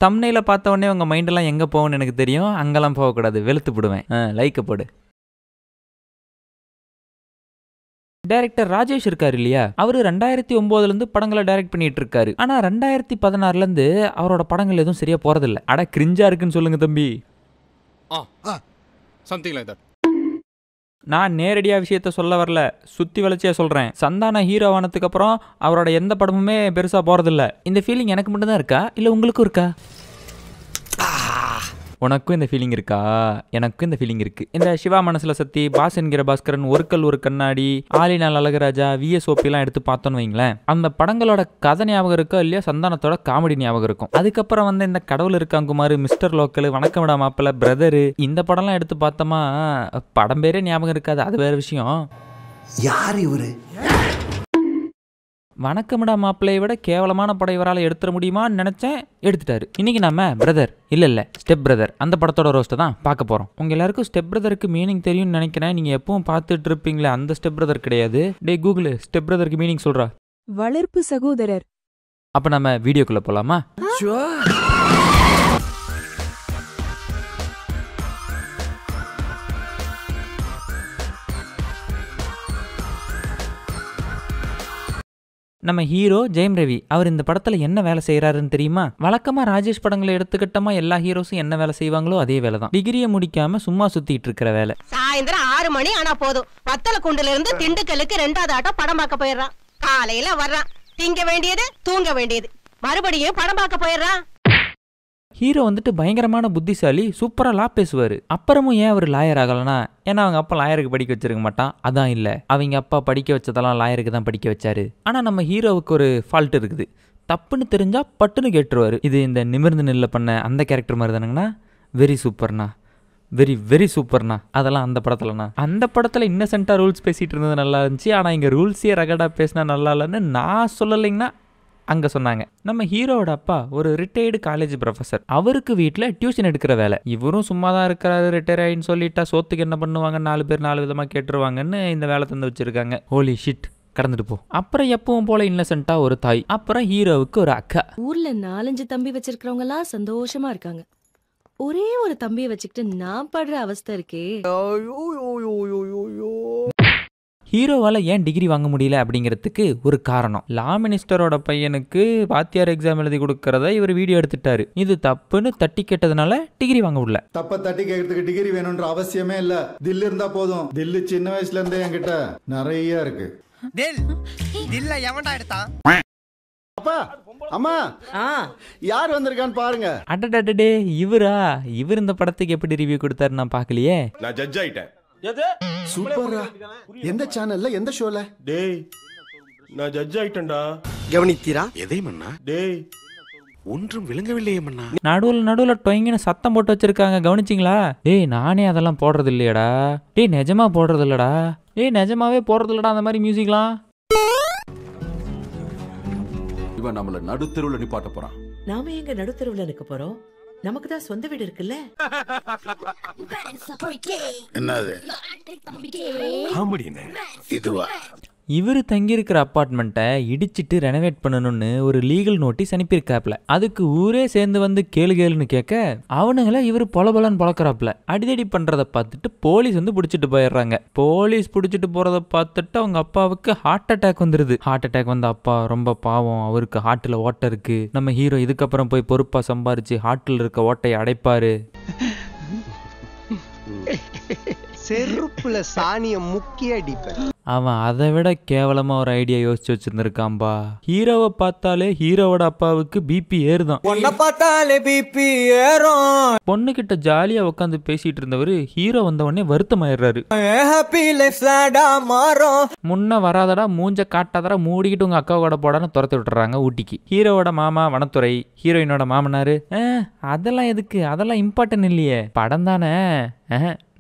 தம்ப்நெயில பார்த்த உடனே உங்க மைண்ட் எல்லாம் எங்க போகும்னு எனக்கு தெரியும். அங்கெல்லாம் போகக்கூடாது, வெளுத்து போடுவேன். லைக் போடு. டைரக்டர் ராஜேஷ் இருக்காரு இல்லையா, அவரு 2009 இருந்து படங்களை டைரக்ட் பண்ணிட்டு இருக்காரு. ஆனா 2016 இருந்து அவரோட படங்கள் எதுவும் சரியா போறதில்ல. அட கிரிஞ்சா இருக்குன்னு சொல்லுங்க தம்பி. நான் நேரடியா விஷயத்த சொல்ல வரல, சுத்தி வளைச்சியா சொல்றேன். சந்தானா ஹீரோ ஆனதுக்கு அப்புறம் அவரோட எந்த படமுமே பெருசா போறதில்ல. இந்த ஃபீலிங் எனக்கு மட்டும் தான் இருக்கா இல்ல உங்களுக்கும் இருக்கா? உனக்கும் இந்த ஃபீலிங் இருக்கா? எனக்கும் இந்த ஃபீலிங் இருக்கு. இந்த சிவா மனசுல சத்தி, பாஸ் என்கிற பாஸ்கரன், ஒரு கல் ஒரு கண்ணாடி, ஆலினால் அழகராஜா, VSOP எல்லாம் எடுத்து பார்த்தோன்னு வைங்களேன், அந்த படங்களோட கதை ஞாபகம் இருக்கோ இல்லையா, சந்தானத்தோட காமெடி ஞாபகம் இருக்கும். அதுக்கப்புறம் வந்து இந்த கடவுள் இருக்காங்குமாரு, மிஸ்டர் லோக்கல், வணக்கம் விடா மாப்பிள்ள, பிரதரு, இந்த படம்லாம் எடுத்து பார்த்தோமா படம் பேரே ஞாபகம் இருக்காது. அது வேற விஷயம். யார் இவரு? வணக்கமிடா மாப்பிள்ளையை விட கேவலமான படம் இவரால் எடுத்துட முடியுமான்னு நினைச்சேன், எடுத்துட்டாரு. இன்னைக்கு நாம பிரதர் இல்ல ஸ்டெப் பிரதர் அந்த படத்தோட ரோஸ்ட்டை தான் பார்க்க போறோம். உங்க எல்லாருக்கும் ஸ்டெப் பிரதருக்கு மீனிங் தெரியும்னு நினைக்கிறேன். நீங்க எப்பவும் பார்த்துட்டு இருப்பீங்களே அந்த ஸ்டெப் பிரதர் கிடையாது. டே கூகுள், ஸ்டெப் பிரதருக்கு மீனிங் சொல்றா. வளர்ப்பு சகோதரர். அப்ப நம்ம வீடியோக்குள்ள போலாமா? நம்ம ஹீரோ ஜெயம் ரவி, அவர் இந்த படத்துல என்ன வேலை செய்யறாருன்னு தெரியுமா? வழக்கமா ராஜேஷ் படங்களை எடுத்துக்கிட்டமா எல்லா ஹீரோஸும் என்ன வேலை செய்வாங்களோ அதே வேலை தான். டிகிரியை முடிக்காம சும்மா சுத்திட்டு இருக்கிற வேலை. சாயந்தரம் 6 மணி ஆனா போதும், வத்தலக்குண்டுல இருந்து திண்டுக்கலுக்கு 2வது ஆட்டம் படம் பார்க்க போயிடுறான். காலையில வர்றான், திங்க வேண்டியது தூங்க வேண்டியது, மறுபடியும் படம் பார்க்க போயிடுறான். ஹீரோ வந்துட்டு பயங்கரமான புத்திசாலி, சூப்பரா லா பேசுவாரு. அப்புறமும் ஏன் அவர் லாயர் ஆகலனா, ஏன்னா அவங்க அப்பா லாயருக்கு படிக்க வச்சிருக்க மாட்டான். அதான் இல்ல, அவங்க அப்பா படிக்க வச்சதெல்லாம் லாயருக்கு தான் படிக்க வச்சாரு. ஆனா நம்ம ஹீரோவுக்கு ஒரு ஃபால்ட் இருக்குது. தப்புன்னு தெரிஞ்சா பட்டுன்னு கேட்டுருவாரு. இது இந்த நிமிர்ந்து நில்ல பண்ண அந்த கேரக்டர் மாதிரி தானுங்கண்ணா. வெரி சூப்பர்ண்ணா, வெரி வெரி சூப்பர்ண்ணா. அதெல்லாம் அந்த படத்துலண்ணா. அந்த படத்துல இன்னசென்ட்டா ரூல்ஸ் பேசிட்டு இருந்தது நல்லா இருந்துச்சு. ஆனா இங்க ரூல்ஸே ரகடா பேசினா நல்லா இல்லைன்னு நான் சொல்லலைங்கன்னா அங்க சொன்னாங்க. நம்ம ஹீரோவோட அப்பா ஒரு ரிட்டையர்டு காலேஜ் ப்ரொஃபசர். அவருக்கு வீட்டில் டியூஷன் எடுக்கிற வேலை. இவரும் சும்மா தான் இருக்கிறாரு, ரிட்டையர் ஆயின்னு சொல்லிட்டா சோத்துக்கு என்ன பண்ணுவாங்க, 4 பேர் 4 விதமாக கேட்டுருவாங்கன்னு இந்த வேலை தந்து வச்சிருக்காங்க. ஹோலி ஷிட், கடந்துட்டு போ. அப்புறம் எப்பவும் போல இன்னசென்ட்டா ஒரு தாய். அப்புறம் ஹீரோவுக்கு ஒரு அக்கா. ஊர்ல 4-5 தம்பி வச்சிருக்கிறவங்க எல்லாம் சந்தோஷமா இருக்காங்க. ஒரே ஒரு தம்பியை வச்சுக்கிட்டு நான் படுற அவஸ்தை இருக்கே. ஹீரோவால் ஏன் டிகிரி வாங்க முடியல அப்படிங்கிறதுக்கு ஒரு காரணம். லா மினிஸ்டரோட பையனுக்கு வாத்தியார் எக்ஸாம் எழுதி கொடுக்கறத இவர் வீடியோ எடுத்துட்டாரு. இது தப்புன்னு தட்டி கேட்டதுனால டிகிரி வாங்க முடியல. தப்ப தட்டி கேட்கறதுக்கு டிகிரி வேணும்ன்ற அவசியமே இல்ல. தில்லு இருந்தா போதும். தில்லு சின்ன வயசுல இருந்தே என்கிட்ட நிறைய இருக்கு. அப்பா அம்மா யார் வந்திருக்கான்னு பாருங்க. அடடடே, இவரா? இவர் இந்த படத்துக்கு எப்படி ரிவ்யூ கொடுத்தாரு நான் பார்க்கலையே. நான் ஜட்ஜ் ஆயிட்டேன். சூப்பரா. எந்த சேனல்ல, எந்த ஷோல? டேய், நான் ஜட்ஜ் ஆயிட்டேன்டா. கவனித்தீரா? எதை மன்னா? டேய், ஒன்றும் விளங்கவில்லையே மன்னா. நடுவுல டொயங்கின சத்தம் போட்டு வச்சிருக்காங்க, கவனிச்சிங்களா? டேய், நானே அதெல்லாம் போடுறது இல்லையடா. டேய், நிஜமா போடுறது இல்லடா. டேய், நிஜமாவே போடுறது இல்லடா அந்த மாதிரி மியூசிக்லாம். இவன் நம்மள நடுத்தெருவுல நிப்பாட்ட போறான். நாம எங்க நடுத்தெருவுல நிக்க போறோம்? நமக்கு தான் சொந்த வீடு இருக்குல்ல. என்னது இதுவா? இவர் தங்கியிருக்கிற அப்பார்ட்மெண்ட்டை இடிச்சிட்டு ரெனோவேட் பண்ணணும்னு ஒரு லீகல் நோட்டீஸ் அனுப்பியிருக்காப்ல. அதுக்கு ஊரே சேர்ந்து வந்து கேளுன்னு கேட்க அவனுங்கள இவர் பொலபலன்னு பொழக்கிறாப்ல. அடிதடி பண்றதை பார்த்துட்டு போலீஸ் வந்து பிடிச்சிட்டு போயிடுறாங்க. போலீஸ் பிடிச்சிட்டு போறதை பார்த்துட்டு அவங்க அப்பாவுக்கு ஹார்ட் அட்டாக் வந்துருது. ஹார்ட் அட்டாக் வந்த அப்பா ரொம்ப பாவம், அவருக்கு ஹார்ட்ல ஓட்டை இருக்கு. நம்ம ஹீரோ இதுக்கப்புறம் போய் பொறுப்பா சம்பாரிச்சு ஹார்ட்ல இருக்க ஓட்டையை அடைப்பாரு. செருப்புல சாணிய முக்கிய அடிப்பேன். அவன் அதை விட கேவலமா ஒரு ஐடியா யோசிச்சு வச்சிருந்திருக்கான்பா. ஹீரோவை பார்த்தாலே ஹீரோவோட அப்பாவுக்கு பிபி ஏறுதான். பொண்ணு கிட்ட ஜாலியா உட்காந்து பேசிட்டு இருந்தவரு ஹீரோ வந்த உடனே வருத்தமாயிடுறாரு. முன்ன வராதடா, மூஞ்ச காட்டாதடா, மூடிக்கிட்டு உங்க அக்கா கூட போடான்னு துரத்து விட்டுறாங்க ஊட்டிக்கு. ஹீரோவோட மாமா வனத்துறை, ஹீரோயினோட மாமனாரு. அதெல்லாம் எதுக்கு, அதெல்லாம் இம்பார்ட்டன்ட் இல்லையே, படம் தானே.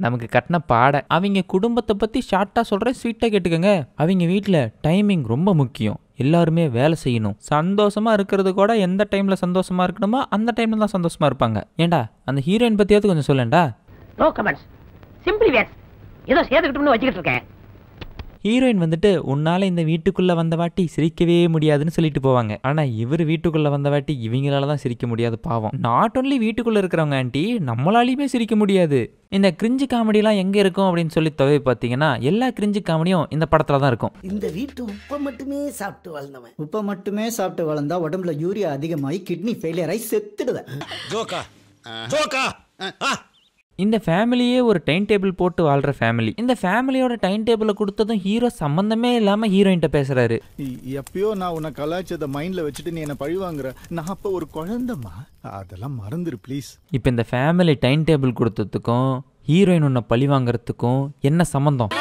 நமக்கு கட்டின பாட. அவங்க குடும்பத்தை பத்தி ஷார்ட்டா சொல்றேன், ஸ்வீட்டா கேட்டுக்கங்க. அவங்க வீட்டுல டைமிங் ரொம்ப முக்கியம். எல்லாருமே வேலை செய்யணும். சந்தோஷமா இருக்கிறது கூட எந்த டைம்ல சந்தோஷமா இருக்கணுமோ அந்த டைம்ல தான் சந்தோஷமா இருப்பாங்க. ஏண்டா அந்த ஹீரோயின் பத்தியாவது கொஞ்சம் சொல்லேன்டா. நோ கமெண்ட்ஸ், சிம்பிளி வேட்ஸ். ஏதோ சேர்த்துக்கிட்டோம்னு வச்சுக்கிட்டு இருக்கேன். ஹீரோயின் வந்துட்டு உன்னால இந்த வீட்டுக்குள்ள வந்த வாட்டி சிரிக்கவே முடியாதுன்னு சொல்லிட்டு போவாங்க. ஆனா இவர் வீட்டுக்குள்ள வந்த வாட்டி இவங்களால தான் சிரிக்க முடியாது பாவம். நாட் ஒன்லி வீட்டுக்குள்ள இருக்கிறவங்க ஆண்டி, நம்மளாலையுமே சிரிக்க முடியாது. இந்த கிரிஞ்சு காமெடிலாம் எங்க இருக்கும் அப்படின்னு சொல்லி தொகை பார்த்தீங்கன்னா எல்லா கிரிஞ்சு காமெடியும் இந்த படத்துல தான் இருக்கும். இந்த வீட்டு உப்பை மட்டுமே சாப்பிட்டு வளர்ந்தவன். உப்பை மட்டுமே சாப்பிட்டு வளர்ந்தா உடம்புல யூரியா அதிகமாகி கிட்னி ஃபெயிலியர் ஆகி செத்துடுவேன். இந்த ஃபேமிலியே ஒரு டைம் டேபிள் போட்டு வாழ்ற ஃபேமிலி. இந்த ஃபேமிலியோட டைம் டேபிளை கொடுத்ததும் ஹீரோ சம்பந்தமே இல்லாம ஹீரோயின்ட்ட பேசுறாரு. எப்பயோ நான் உன்னை கலாய்ச்சத மைண்ட்ல வச்சுட்டு நீ என்ன பழி வாங்குற. நான் அப்ப ஒரு குழந்தைமா, அதெல்லாம் மறந்துரு ப்ளீஸ். இப்போ இந்த ஃபேமிலி டைம் டேபிள் கொடுத்ததுக்கும் ஹீரோயின் உன்னை பழி வாங்குறதுக்கும் என்ன சம்பந்தம்?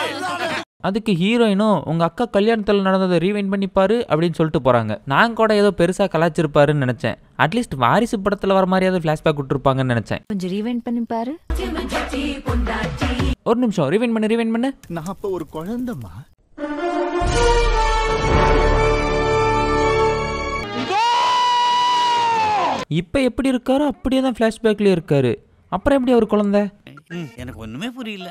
அதுக்கு ஹீரோயினும் உங்க அக்கா கல்யாணத்தில் நடந்ததை ரீவைண்ட் பண்ணிப்பாரு அப்படின்னு சொல்லிட்டு போறாங்க. நான் கூட ஏதோ பெருசா கலாச்சிருப்பாருன்னு நினைச்சேன். அட்லீஸ்ட் வாரிசு படத்துல வர மாதிரியாவது ஃபிளாஷ்பேக் விட்டுருப்பாங்கன்னு நினைச்சேன். கொஞ்சம் ரீவைண்ட் பண்ணி பாரு. ஒரு நிமிஷம் ரீவைண்ட் பண்ணு. நான் அப்ப ஒரு குழந்தைமா. இப்ப எப்படி இருக்காரோ அப்படியே தான் ஃபிளாஷ்பேக்லயே இருக்காரு. அப்புறம் எப்படி அவர் குழந்தை? எனக்கு ஒண்ணுமே புரியல.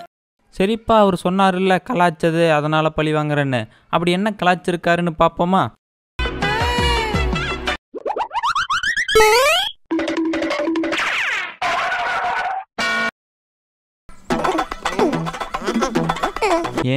சரிப்பா, அவர் சொன்னார்ல கலாச்சது அதனால பழி வாங்குறேன்னு. அப்படி என்ன கலாச்சிருக்காருன்னு பாப்போமா?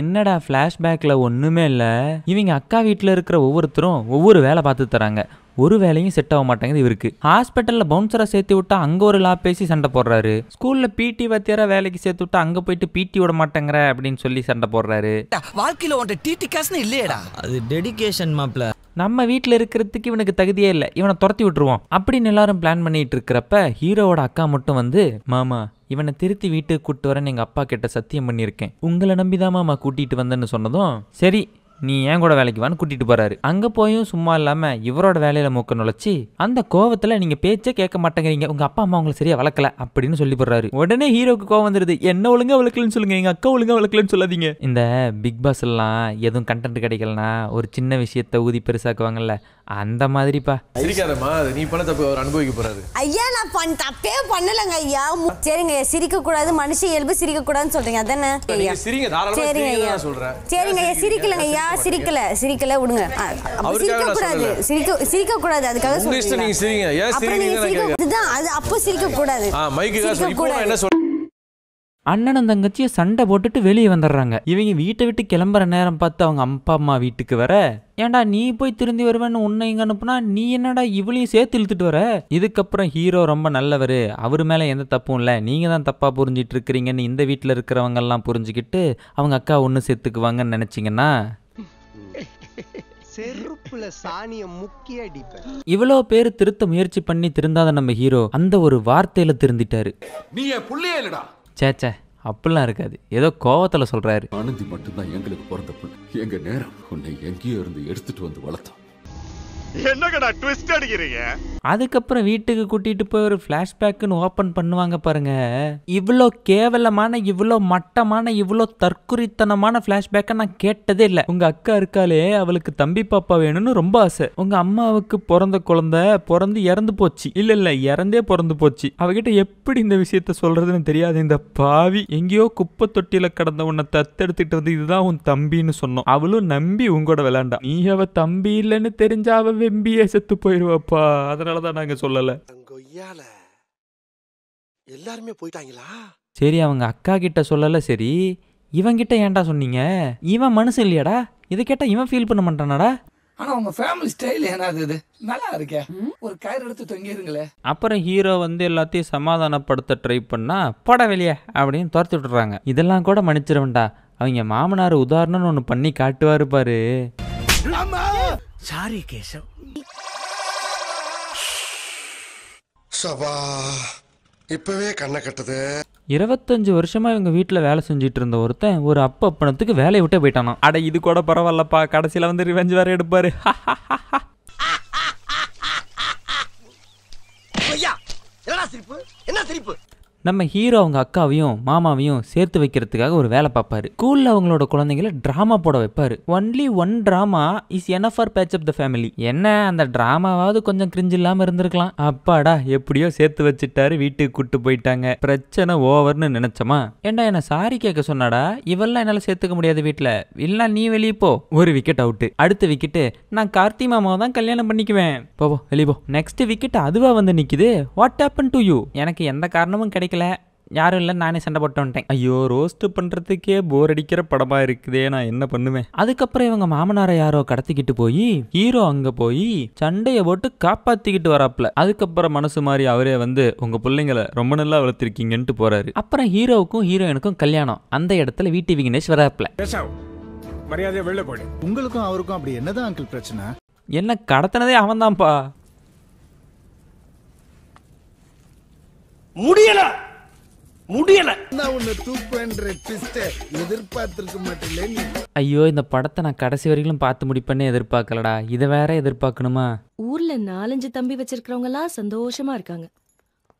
என்னடா ஃபிளாஷ்பேக்ல ஒண்ணுமே இல்ல. இவங்க அக்கா வீட்டுல இருக்கிற ஒவ்வொருத்தரும் ஒவ்வொரு வேலை பார்த்து தராங்க. ஒரு வேலையும் செட் ஆக மாட்டேங்குது இவருக்கு. ஹாஸ்பிட்டல்ல பவுன்சரா சேர்த்து விட்டா அங்க ஒரு லா பேசி சண்டை போடுறாரு. ஸ்கூல்ல பிடி வாத்தியாரா வேலைக்கு சேர்த்து விட்டா அங்க போயிட்டு பிடி விட மாட்டேங்கிற அப்படின்னு சொல்லி சண்டை போடுறாரு. வாழ்க்கையில உன்ட டிடி காசுன்னு இல்லையடா. அது டெடிகேஷன் மாப்ள. நம்ம வீட்டில் இருக்கிறதுக்கு இவனுக்கு தகுதியே இல்லை, இவனை துரத்தி விட்டுருவோம் அப்படின்னு எல்லாரும் பிளான் பண்ணிட்டு இருக்கிறப்ப ஹீரோவோட அக்கா மட்டும் வந்து, மாமா இவனை திருத்தி வீட்டுக்கு கூப்பிட்டு வரேன்னு எங்க அப்பா கிட்ட சத்தியம் பண்ணியிருக்கேன், உங்களை நம்பிதான் மாமா கூட்டிட்டு வந்தேன்னு சொன்னதும் சரி நீ ஏன் கூட வேலைக்கு வான்னு கூட்டிட்டு போறாரு. அங்க போயும் சும்மா இல்லாம இவரோட வேலையில மூக்க நுழைச்சி அந்த கோவத்துல நீங்க பேச்சே கேட்க மாட்டேங்கிறீங்க, உங்க அப்பா அம்மா உங்களை சரியா வளர்க்கல அப்படின்னு சொல்லி போடுறாரு. உடனே ஹீரோக்கு கோவம் வந்துருது. என்ன ஒழுங்கா வளர்க்கலன்னு சொல்லுங்க, எங்க அக்கா ஒழுங்கா வளர்க்கலன்னு சொல்லாதீங்க. இந்த பிக் பாஸ் எல்லாம் எதுவும் கண்டென்ட் கிடைக்கலனா ஒரு சின்ன விஷயத்த ஊதி பெருசாக்குவாங்கல்ல, அந்த மாதிரிப்பா. சிரிக்காதம்மா, நீ பண்ண தப்பு அவர் அனுபவிக்க போறாரு. ஐயா நான் தப்பே பண்ணலங்க ஐயா. சரிங்க, சிரிக்க கூடாது, மனுஷ இயல்பு சிரிக்க கூடாதுன்னு சொல்றீங்க அதானே? சிரிங்க, தாராளமா சிரிங்க நான் சொல்றேன். சரிங்க ஐயா, சிரிக்கலங்க ஐயா, சிரிக்கல விடுங்க. சிரிக்க கூடாது, சிரிக்க கூடாது, அதுக்காக சொல்றீங்க. நீங்க சிரிங்க, ஏன் சிரிக்கிறீங்க? அதுதான் அது, அப்போ சிரிக்க கூடாது. மைக்குக்காக சொல்லி இப்போ என்ன சொல்ற? அண்ணனும் தங்கச்சியை சண்டை போட்டுட்டு வெளியே வந்துடுறாங்க. இவங்க வீட்டை விட்டு கிளம்புற நேரம் பார்த்து அவங்க அப்பா அம்மா வீட்டுக்கு வர, ஏன்டா நீ போய் திருந்தி வருவேன்னு உன்னை இங்க அனுப்புனா நீ என்னடா இவளையும் சேர்த்து இழுத்துட்டு வர. இதுக்கப்புறம் ஹீரோ ரொம்ப நல்லவர், அவர் மேல எந்த தப்பும் இல்லை, நீங்க தான் தப்பா புரிஞ்சிட்டு இருக்கிறீங்கன்னு இந்த வீட்டில் இருக்கிறவங்க எல்லாம் புரிஞ்சுக்கிட்டு அவங்க அக்கா ஒன்று சேர்த்துக்குவாங்கன்னு நினைச்சிங்கன்னா செருப்புல சாணிய முக்கிய அடிப்பேன். இவ்வளோ பேர் திருத்த முயற்சி பண்ணி திருந்தாத நம்ம ஹீரோ அந்த ஒரு வார்த்தையில திருந்திட்டாரு. நீ என் புள்ளையே இல்லடா. சேச்சே அப்படிலாம் இருக்காது, ஏதோ கோவத்துல சொல்றாரு. ஆனந்தி மட்டும்தான் எங்களுக்கு பிறந்த புள்ள. எங்க நேரம் உன்னை எங்கேயோ இருந்து எடுத்துட்டு வந்து வளர்த்தோம். என்னங்கடா ட்விஸ்ட் அடிக்கிறீங்க? அதுக்கப்புறம் வீட்டுக்கு கூட்டிட்டு போய் ஒரு ஃபிளாஷ்பேக்குன்னு ஓப்பன் பண்ணுவாங்க பாருங்க. இவ்வளோ கேவலமான, இவ்வளோ மட்டமான, இவ்வளோ தற்குறித்தனமான ஃபிளாஷ்பேக்கை நான் கேட்டதே இல்லை. உங்க அக்கா இருக்காளே, அவளுக்கு தம்பி பாப்பா வேணும்னு ரொம்ப ஆசை. உங்க அம்மாவுக்கு பிறந்த குழந்தை பிறந்து இறந்து போச்சு, இல்ல இறந்தே பிறந்து போச்சு. அவகிட்ட எப்படி இந்த விஷயத்த சொல்றதுன்னு தெரியாது. இந்த பாவி எங்கேயோ குப்பை தொட்டியில கடந்த உன்னை தத்தெடுத்துட்டு வந்து இதுதான் உன் தம்பின்னு சொன்னோம். அவளும் நம்பி உங்களோட விளையாண்டா. நீ அவ தம்பி இல்லைன்னு தெரிஞ்சா அவ வெம்பியே செத்து போயிருவாப்பா. அதனாலதான் நாங்க சொல்லல. எல்லாருமே போயிட்டாங்களா? சரி அவங்க அக்கா கிட்ட சொல்லல, சரி இவன் கிட்ட ஏன்டா சொன்னீங்க? இவன் மனுஷன் இல்லையாடா? இதை கேட்டா இவன் ஃபீல் பண்ண மாட்டானாடா? ஆனா உங்க ஃபேமிலி ஸ்டைல் என்னது நல்லா இருக்கே, ஒரு கயிறு எடுத்து தொங்கிருங்களே. அப்புறம் ஹீரோ வந்து எல்லாத்தையும் சமாதானப்படுத்த ட்ரை பண்ணா போட வெளியே அப்படின்னு துரத்தி விட்டுறாங்க. இதெல்லாம் கூட மன்னிச்சிருவேன்டா, அவங்க மாமனார் உதாரணம்னு ஒன்று பண்ணி காட்டுவாரு பாரு. சாரி கேசவ். சபா இப்பவே கண்ணை கட்டுது. 25 வருஷமா இவங்க வீட்டுல வேலை செஞ்சுட்டு இருந்த ஒருத்தன் ஒரு அப்பனத்துக்கு வேலையை விட்டு போயிட்டானா. அட இது கூட பரவாயில்லப்பா, கடைசியில வந்து ரிவெஞ்ச் வேற எடுப்பாரு. என்ன சிரிப்பு? நம்ம ஹீரோ அவங்க அக்காவையும் மாமாவையும் சேர்த்து வைக்கிறதுக்காக ஒரு வேலை பார்ப்பாரு. ஸ்கூல்ல அவங்களோட குழந்தைங்களை டிராமா போட வைப்பாரு. Only one drama is enough for batch up the family. என்ன அந்த டிராமாவாவது கொஞ்சம் கிரிஞ்சு இல்லாம இருந்திருக்கலாம். அப்பாடா எப்படியோ சேர்த்து வச்சுட்டாரு, வீட்டுக்கு கூட்டு போயிட்டாங்க. பிரச்சனை ஓவர்னு நினைச்சமா. ஏண்டா என்ன சாரி கேட்க சொன்னாடா, இவெல்லாம் என்னால சேர்த்துக்க முடியாது வீட்டுல, இல்ல நீ வெளியே போ. ஒரு விக்கெட் அவுட். அடுத்த விக்கெட் நான் கார்த்தி மாமாவை தான் கல்யாணம் பண்ணிக்குவேன், போ வெளியே போ. நெக்ஸ்ட் விக்கெட் அதுவா வந்து நிக்குது. What happen to you? எனக்கு எந்த காரணமும் கிடைக்கல, யாரும் இல்லை, நானே சண்டை போட்டு வந்துட்டேன். ஐயோ ரோஸ்ட் பண்றதுக்கே போர் அடிக்கிற படமா இருக்குதே, நான் என்ன பண்ணுவேன்? அதுக்கப்புறம் இவங்க மாமனாரை யாரோ கடத்திக்கிட்டு போய் ஹீரோ அங்க போய் சண்டையை போட்டு காப்பாத்திக்கிட்டு வராப்ல. அதுக்கப்புறம் மனசு மாதிரி அவரே வந்து உங்க பிள்ளைங்களை ரொம்ப நல்லா வளர்த்திருக்கீங்கன்ட்டு போறாரு. அப்புறம் ஹீரோவுக்கும் ஹீரோயினுக்கும் கல்யாணம். அந்த இடத்துல வீட்டு விக்னேஷ் வராப்ல. மரியாதையா வெளில போடு. உங்களுக்கும் அவருக்கும் அப்படி என்னதான் அங்கிள் பிரச்சனை? என்ன கடத்தினதே அவன் தான்ப்பா. முடியல நான் உன்னை தூக்குவேன்ற ட்விஸ்ட் எதிர்பார்த்திருக்க மாட்டேன். ஐயோ இந்த படத்தை நான் கடைசி வரைக்கும் பார்த்து முடிப்பேன்னு எதிர்பார்க்கலடா, இதை வேற எதிர்பார்க்கணுமா? ஊர்ல 4-5 தம்பி வச்சிருக்கிறவங்க எல்லாம் சந்தோஷமா இருக்காங்க.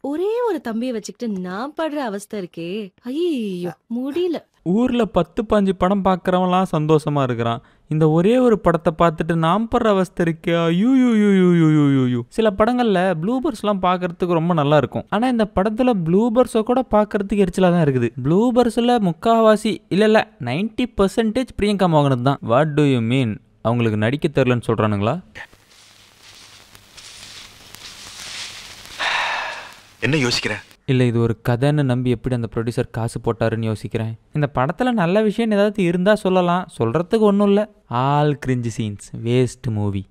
ஒரே ஒரு தம்பியை வச்சுக்கிட்டு நான் படுற அவஸ்தை இருக்கே, ஐயோ முடியல. ஊர்ல 10-15 படம் பார்க்கறவன்லாம் சந்தோஷமா இருக்கிறான். இந்த ஒரே ஒரு படத்தை பார்த்துட்டு நாம் படுற அவஸ்தை இருக்கு. ஐயோ. சில படங்கள்ல ப்ளூபர்ஸ்லாம் பார்க்கறதுக்கு ரொம்ப நல்லா இருக்கும். ஆனா இந்த படத்துல ப்ளூபர்ஸை கூட பார்க்கறதுக்கு எரிச்சலா தான் இருக்குது. ப்ளூபர்ஸ்ல முக்காவாசி இல்ல 90% பிரியங்கா மோகன் தான். What to you mean? அவங்களுக்கு நடிக்க தெரியலன்னு சொல்றானுங்களா? என்ன யோசிக்கிற? இல்லை இது ஒரு கதைன்னு நம்பி எப்படி அந்த ப்ரொடியூசர் காசு போட்டாருன்னு யோசிக்கிறேன். இந்த படத்தில் நல்ல விஷயம் ஏதாவது இருந்தால் சொல்லலாம், சொல்கிறதுக்கு ஒன்றும் இல்லை. All cringe scenes, waste movie.